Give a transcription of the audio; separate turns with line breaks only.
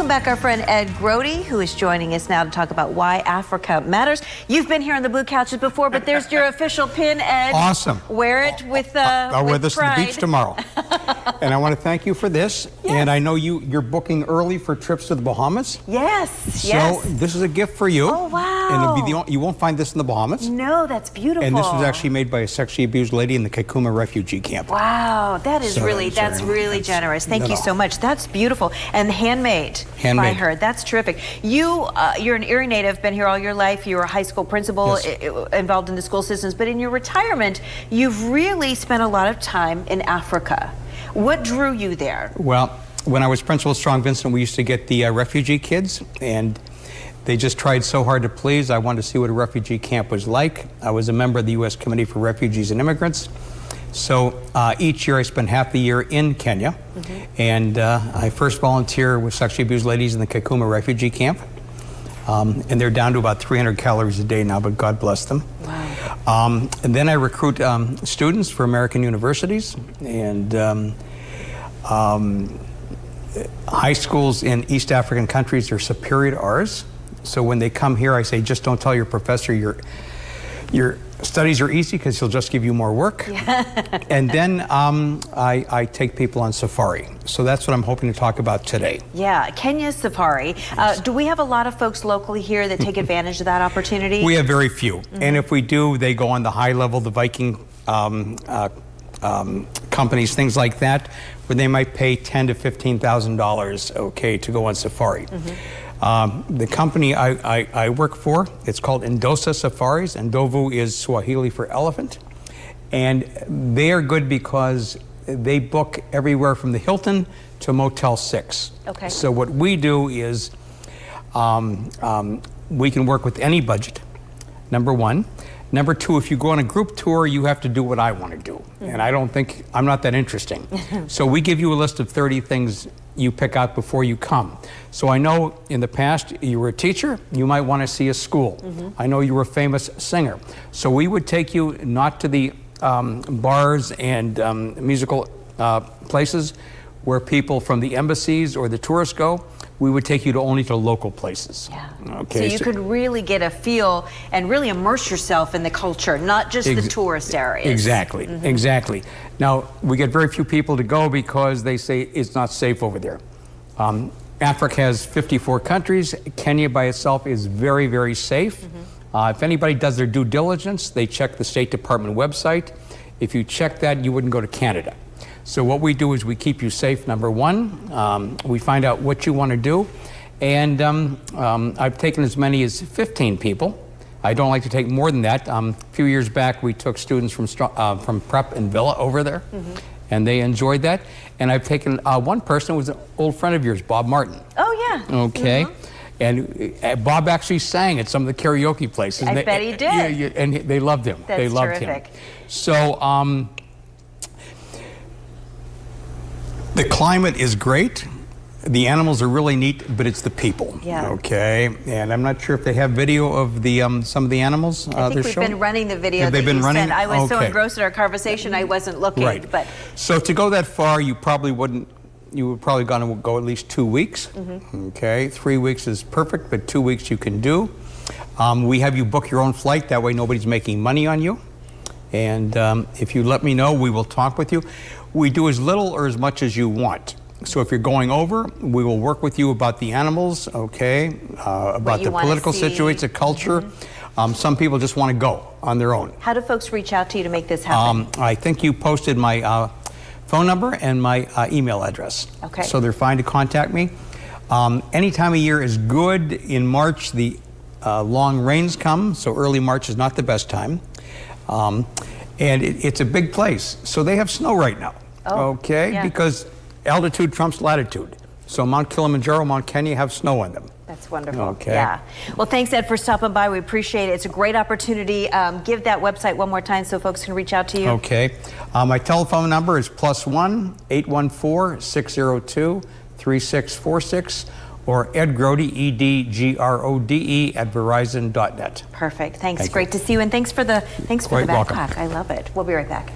welcome back our friend Ed Grody, who is joining us now to talk about why Africa matters. You've been here on the Blue Couches before, but there's your official pin, Ed.
Awesome.
Wear it with
I'll wear this
pride.
to the beach tomorrow. And I want to thank you for this.
Yes.
And I know you're booking early for trips to the Bahamas.
Yes,
so this is a gift for you.
Oh, wow.
And it'll be you won't find this in the Bahamas.
No, that's beautiful.
And this was actually made by a sexually abused lady in the Kakuma refugee camp.
Wow, that is really generous. Thank you so much. That's beautiful. And handmade by her. That's terrific. You're an Erie native, been here all your life. You were a high school principal, involved in the school systems. But in your retirement, you've really spent a lot of time in Africa. What drew you there?
Well, when I was principal at Strong Vincent, we used to get the refugee kids, and they just tried so hard to please. I wanted to see what a refugee camp was like. I was a member of the U.S. Committee for Refugees and Immigrants. So each year I spend half the year in Kenya, and I first volunteer with sexually abused ladies in the Kakuma refugee camp. And they're down to about 300 calories a day now, but God bless them. Wow. And then I recruit students for American universities and high schools in East African countries are superior to ours. So when they come here, I say, just don't tell your professor your studies are easy because he'll just give you more work. And then I take people on safari. So that's what I'm hoping to talk about today. Yeah,
Kenya's safari. Do we have a lot of folks locally here that take advantage of that opportunity?
We have very few. And if we do, they go on the high level, the Viking companies, things like that, where they might pay $10,000 to $15,000, to go on safari. The company I work for, it's called Ndosa Safaris. Ndovu is Swahili for elephant. And they are good because they book everywhere from the Hilton to Motel 6. So what we do is we can work with any budget, number one. Number two, if you go on a group tour, you have to do what I want to do. And I'm not that interesting. So we give you a list of 30 things you pick out before you come. So I know in the past you were a teacher, you might want to see a school. I know you were a famous singer. So we would take you not to the bars and musical places where people from the embassies or the tourists go. We would take you only to local places.
So you could really get a feel and really immerse yourself in the culture, not just the tourist areas.
Exactly, exactly. Now, we get very few people to go because they say it's not safe over there. Africa has 54 countries. Kenya by itself is very, very safe. If anybody does their due diligence, they check the State Department website. If you check that, you wouldn't go to Canada. So what we do is we keep you safe, number one. We find out what you want to do. And I've taken as many as 15 people. I don't like to take more than that. A few years back, we took students from Prep and Villa over there, and they enjoyed that. And I've taken one person who was an old friend of yours, Bob Martin.
Oh, yeah.
And Bob actually sang at some of the karaoke places.
I bet he did.
And they loved him.
That's
they loved
terrific.
him. So the climate is great. The animals are really neat, but it's the people. And I'm not sure if they have video of the some of the animals.
I think we've been running the video.
Have they been running?
I was so engrossed in our conversation, I wasn't looking. But
so to go that far, you probably wouldn't. You were probably going to go at least 2 weeks. 3 weeks is perfect, but 2 weeks you can do. We have you book your own flight. That way, nobody's making money on you. And if you let me know, we will talk with you. We do as little or as much as you want. So if you're going over, we will work with you about the animals, about the political situation, the culture. Some people just want to go on their own.
How do folks reach out to you to make this happen?
I think you posted my phone number and my email address. So they're fine to contact me. Any time of year is good. In March, the long rains come, so early March is not the best time. And it's a big place. So they have snow right now. Because altitude trumps latitude. So Mount Kilimanjaro, Mount Kenya have snow on them.
That's wonderful. Well, thanks, Ed, for stopping by. We appreciate it. It's a great opportunity. Give that website one more time so folks can reach out to you.
My telephone number is +1 814 602 3646. or Ed Grody, EDGRODE at Verizon.net.
Perfect. Thanks. Great to see you, and thanks for the backpack. I love it. We'll be right back.